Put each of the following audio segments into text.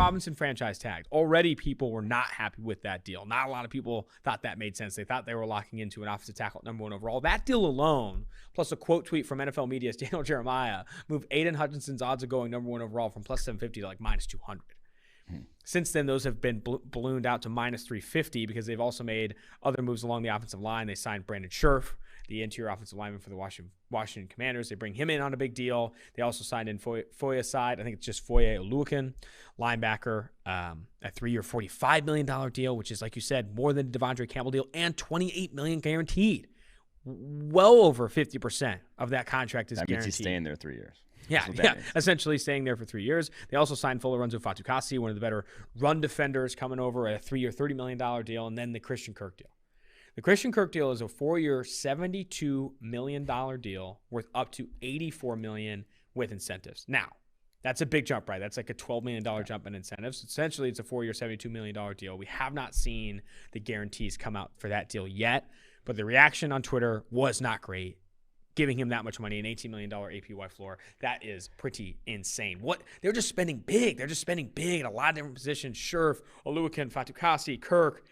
Robinson franchise tagged. Already people were not happy with that deal. Not a lot of people thought that made sense. They thought they were locking into an offensive tackle at #1 overall. That deal alone, plus a quote tweet from NFL Media's Daniel Jeremiah, moved Aiden Hutchinson's odds of going #1 overall from plus 750 to like minus 200. Since then, those have been ballooned out to minus 350 because they've also made other moves along the offensive line. They signed Brandon Scherf, the interior offensive lineman for the Washington Commanders. They bring him in on a big deal. They also signed in Foye side. I think it's just Foye Oluokun, linebacker, a 3-year, $45 million deal, which is, like you said, more than the Devondre Campbell deal, and $28 million guaranteed. Well over 50% of that contract is guaranteed. That means he's staying there 3 years. Yeah, essentially staying there for 3 years. They also signed Folorenzo Fatukasi, one of the better run defenders, coming over at a 3-year, $30 million deal, and then the Christian Kirk deal. The Christian Kirk deal is a 4-year, $72 million deal worth up to $84 million with incentives. Now, that's a big jump, right? That's like a $12 million jump in incentives. Essentially, it's a 4-year, $72 million deal. We have not seen the guarantees come out for that deal yet, but the reaction on Twitter was not great. Giving him that much money, an $18 million APY floor, that is pretty insane. They're just spending big. They're just spending big in a lot of different positions. Scherf, Oluokun, Fatukasi, Kirk.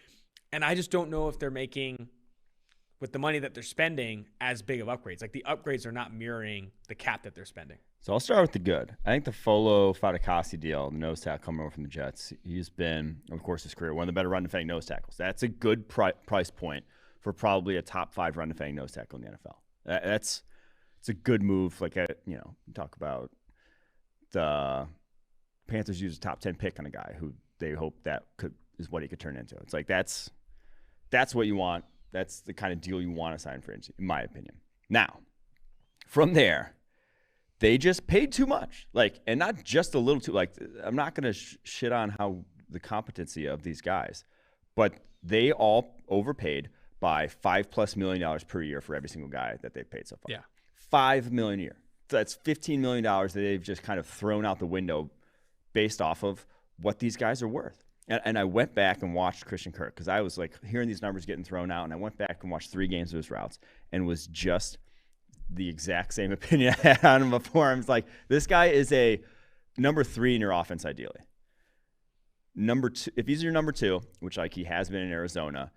And I just don't know if they're making, with the money that they're spending, as big of upgrades. Like, the upgrades are not mirroring the cap that they're spending. So I'll start with the good. I think the Folo Fatukasi deal, the nose tackle coming over from the Jets, he's been, of course, his career, one of the better run-defending nose tackles. That's a good price point for probably a top 5 run-defending nose tackle in the NFL. It's a good move. Like, talk about the Panthers use a top 10 pick on a guy who they hope is what he could turn into. It's like that's what you want. That's the kind of deal you want to sign for, in my opinion. Now, from there, they just paid too much. Like, and not just a little too. Like, I'm not going to shit on how the competency of these guys, but they all overpaid by $5+ million per year for every single guy that they've paid so far. Yeah. $5 million a year. So that's $15 million that they've just kind of thrown out the window based off of what these guys are worth. And I went back and watched Christian Kirk because I was like hearing these numbers getting thrown out, and I went back and watched 3 games of his routes and was just the exact same opinion I had on him before. I was like, this guy is a number 3 in your offense ideally. Number 2, if he's your number 2, which like he has been in Arizona,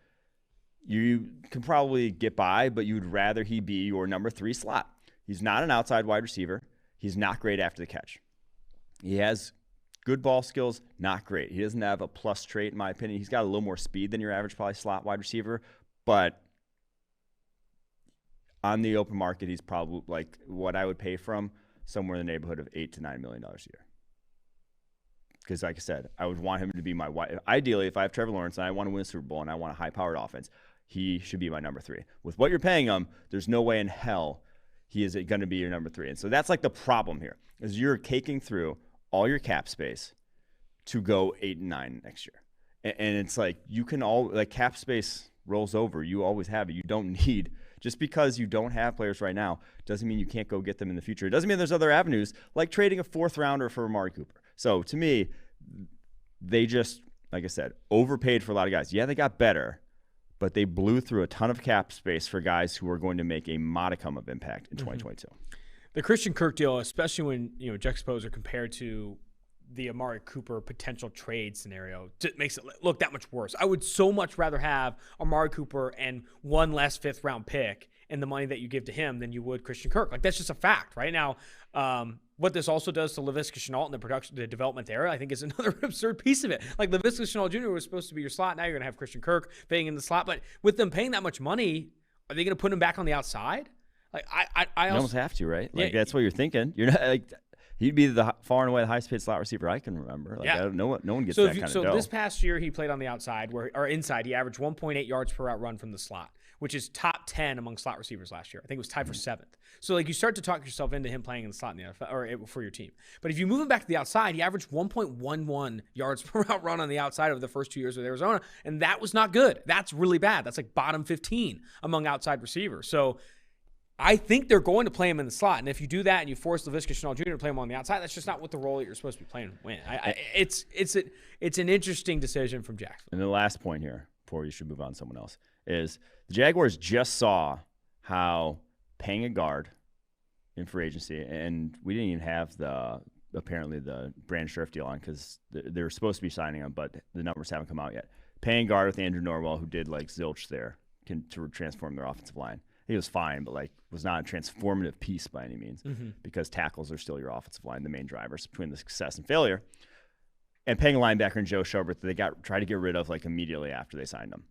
you can probably get by, but you'd rather he be your number 3 slot. He's not an outside wide receiver. He's not great after the catch. He has good ball skills, not great. He doesn't have a plus trait, in my opinion. He's got a little more speed than your average probably slot wide receiver, but on the open market, he's probably like what I would pay for him, somewhere in the neighborhood of $8 to $9 million a year. Because, like I said, I would want him to be my wife. Ideally, if I have Trevor Lawrence and I want to win a Super Bowl and I want a high-powered offense, he should be my number 3. With what you're paying him, there's no way in hell he is going to be your number 3. And so that's like the problem here, is you're caking through all your cap space to go 8 and 9 next year. And it's like you can cap space rolls over. You always have it. You don't need, just because you don't have players right now doesn't mean you can't go get them in the future. It doesn't mean there's other avenues like trading a 4th rounder for Amari Cooper. So to me, they just, like I said, overpaid for a lot of guys. Yeah, they got better, but they blew through a ton of cap space for guys who are going to make a modicum of impact in 2022. The Christian Kirk deal, especially when juxtaposed or compared to the Amari Cooper potential trade scenario, makes it look that much worse. I would so much rather have Amari Cooper and one less 5th round pick and the money that you give to him than you would Christian Kirk. Like, that's just a fact right now. What this also does to Laviska Shenault in the development era, I think, is another absurd piece of it. Like, Laviska Shenault Jr. was supposed to be your slot. Now you're going to have Christian Kirk paying in the slot. But with them paying that much money, are they going to put him back on the outside? Like, I you almost have to, right? Like, that's what you're thinking. You're not like he'd be the far and away the highest paid slot receiver I can remember. Like, no one gets that kind of dough. So this past year he played on the outside or inside. He averaged 1.8 yards per route run from the slot, which is top 10 among slot receivers last year. I think it was tied for 7th. So like you start to talk yourself into him playing in the slot in the NFL or for your team. But if you move him back to the outside, he averaged 1.11 yards per route run on the outside of the first 2 years with Arizona, and that was not good. That's really bad. That's like bottom 15 among outside receivers. So I think they're going to play him in the slot, and if you do that and you force Laviska Shenault Jr. to play him on the outside, that's just not what the role that you're supposed to be playing to win. It's an interesting decision from Jacksonville. And the last point here, before you should move on to someone else, is the Jaguars just saw how paying a guard in free agency, and we didn't even have the apparently the Brandon Scherff deal on because they were supposed to be signing him, but the numbers haven't come out yet. Paying guard with Andrew Norwell, who did like zilch there, to transform their offensive line. He was fine, but like was not a transformative piece by any means because tackles are still your offensive line, the main drivers between the success and failure. And paying a linebacker in Joe Schobert that they tried to get rid of like immediately after they signed him.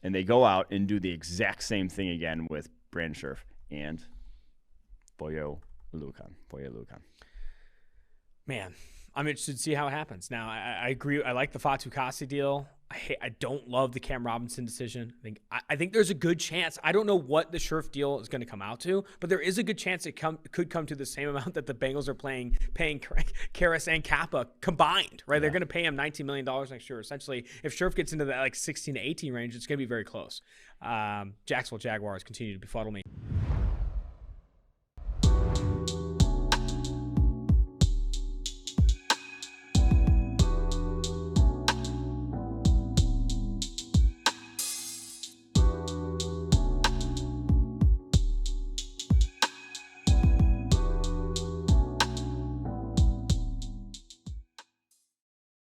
And they go out and do the exact same thing again with Brandon Scherff and Boyo Lucan. Man, I'm interested to see how it happens. Now, I agree. I like the Fatu Kasi deal. I don't love the Cam Robinson decision. I think there's a good chance. I don't know what the Scherff deal is going to come out to, but there is a good chance it could come to the same amount that the Bengals are paying Karras and Kappa combined, right? Yeah. They're going to pay him $19 million next year. Essentially, if Scherff gets into that like 16 to 18 range, it's going to be very close. Jacksonville Jaguars continue to befuddle me.